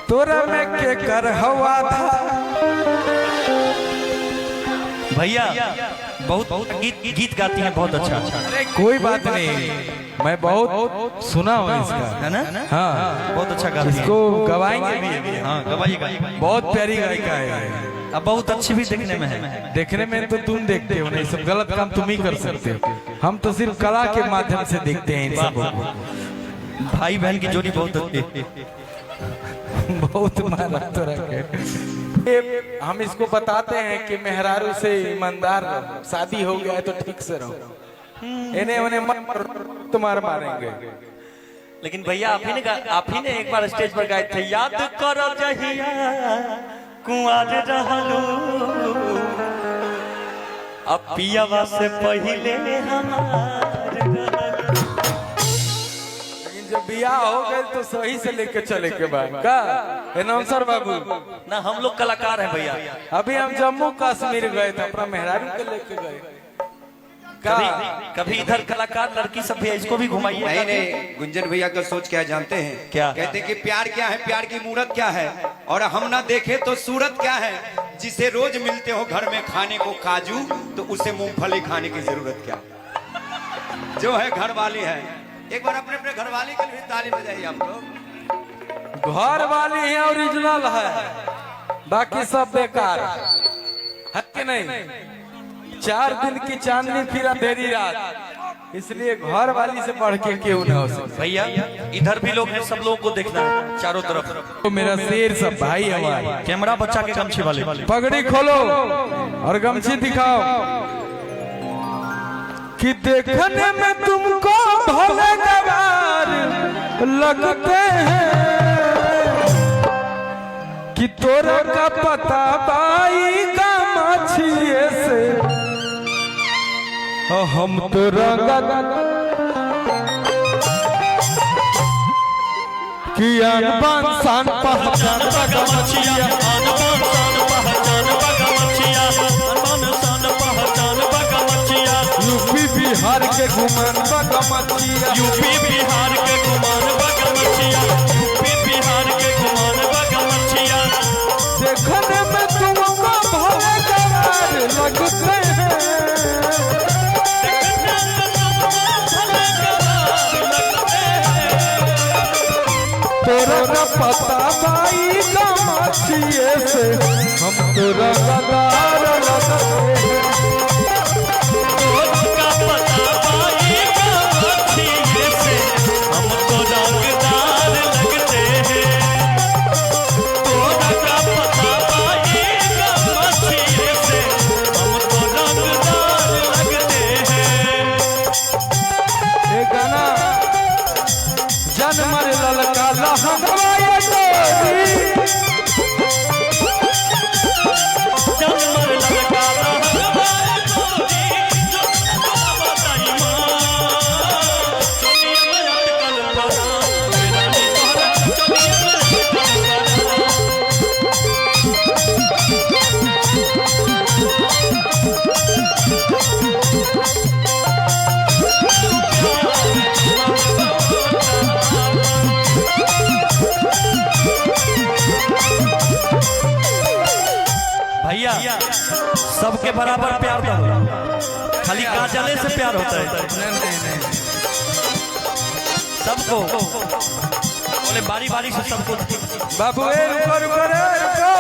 तोरा में के कर हवा था। भैया बहुत गीत गाती हैं, बहुत अच्छा। अरे कोई बात नहीं, मैं बहुत सुना हूँ इसका, है ना? हाँ बहुत अच्छा गाती है। इसको गवाएंगे भी। हाँ गवाइएगा। बहुत प्यारी गायिका है, अब बहुत अच्छी भी देखने में है। देखने में तो तुम देखते हो, नहीं सब गलत काम तुम ही कर सकते हो। हम तो सिर्फ कला के माध्यम से देखते हैं इन सबको। भाई बहन की जोड़ी बहुत अच्छी। बहुत मारा तो रखे। हम इसको बताते हैं कि मेहरारू से ईमानदार रहो, शादी हो गया है तो ठीक से रहो, इन्हें उन्हें मत तुम्हारे मारेंगे। लेकिन भैया आप ही ने एक बार स्टेज पर गाए थे, याद करो जहिया कुंवार रहलो, अब पियावा से पहले हमार रहलो। जब बियाह हो गए तो सही से लेके चले के बाद का अनाउंसर बाबू ना, हम लोग कलाकार हैं भैया। अभी हम जम्मू कश्मीर गए थे, अपना मेहरारू के लेके गए। कभी इधर कलाकार लड़की सब भी, इसको भी घुमाइए। नहीं नहीं, गुंजन भैया का सोच क्या जानते हैं? क्या कहते कि प्यार क्या है, प्यार की मूरत क्या है, और हम ना देखे तो सूरत क्या है। जिसे रोज मिलते हो घर में खाने को काजू, तो उसे मूंगफली खाने की जरूरत क्या है? जो है घर वाली है। एक बार अपने अपने घर वाली के लिए ताली बजाइए आप लोग। घर वाली है ओरिजिनल है, बाकी सब बेकार है कि नहीं? 4 दिन की चांदनी फिर अंधेरी रात, इसलिए घर वाली से बढ़ के क्यों ना हो सकता। भैया इधर भी लोग हैं, सब लोगों को देखना है चारों तरफ। तो मेरा शेर सब भाई हमारे, कैमरा बच्चा के गमछे वाले, पगड़ी खोलो और गमछी दिखाओ कि देखने में तुमको भले गवार लगते हैं, कि तोरा का पता बाई का मछिए से हम तो रंगत कि अनबन सान पहचान बगमचिया, अनबन सान पहचान बगमचिया, अनबन सान पहचान बगमचिया। यूपी बिहार के घुमान बगमचिया, यूपी बिहार के घुमान बगमचिया, यूपी बिहार के घुमान बगमचिया। देखने में तुमको भले गवार लगते हैं, तोरा का पता बाई का मछिए से हम तोरा गदार लगते हैं। का पता पाई का मछिए से हम तो रंगदार लगते हैं। तोरा का पता पाई का मछिए से हम तो रंगदार लगते हैं। ये गाना जन्म ललका लहंगवाए गोरी, जन्मर ललका लहंगवाए गोरी, जो बताई माँ, चोटिया में अटकल पड़ा, मेरा नितोहरा चोटिया में अटकल भैया सबके बराबर प्यार दो, खाली काजले से प्यार होता है। सबको बोले बारी बारी से सबको। बाबू रुको रुको रे रुको,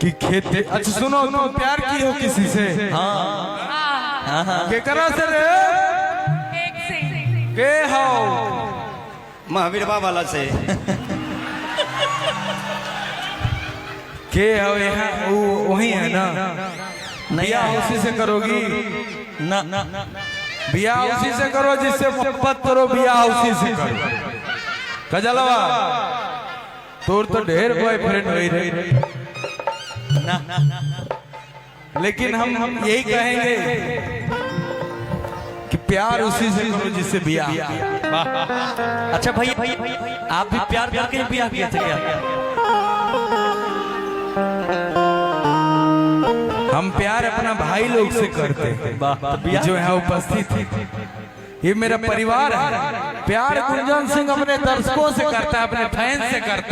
कि खेते अच्छा सुनो, तुम प्यार की हो किसी से? हाँ के करा से रे? के हो? महावीर वाला से। के हो यहाँ वही है ना? बियाह उसी से करोगी ना, बियाह उसी से करो जिससे मोहब्बत करो, बियाह उसी से करो। कजलवा तोर तो ढेर बॉयफ्रेंड हुई रही, लेकिन हम यही कहेंगे कि प्यार उसी से करो जिससे बियाह। अच्छा भैया आप भी प्यार करके बियाह किए थे क्या? हम प्यार अपना भाई लोग से करते हैं जो यहाँ उपस्थित है, ये मेरा परिवार है। प्यार गुंजन सिंह अपने दर्शकों से करता है, अपने फैन से करता है।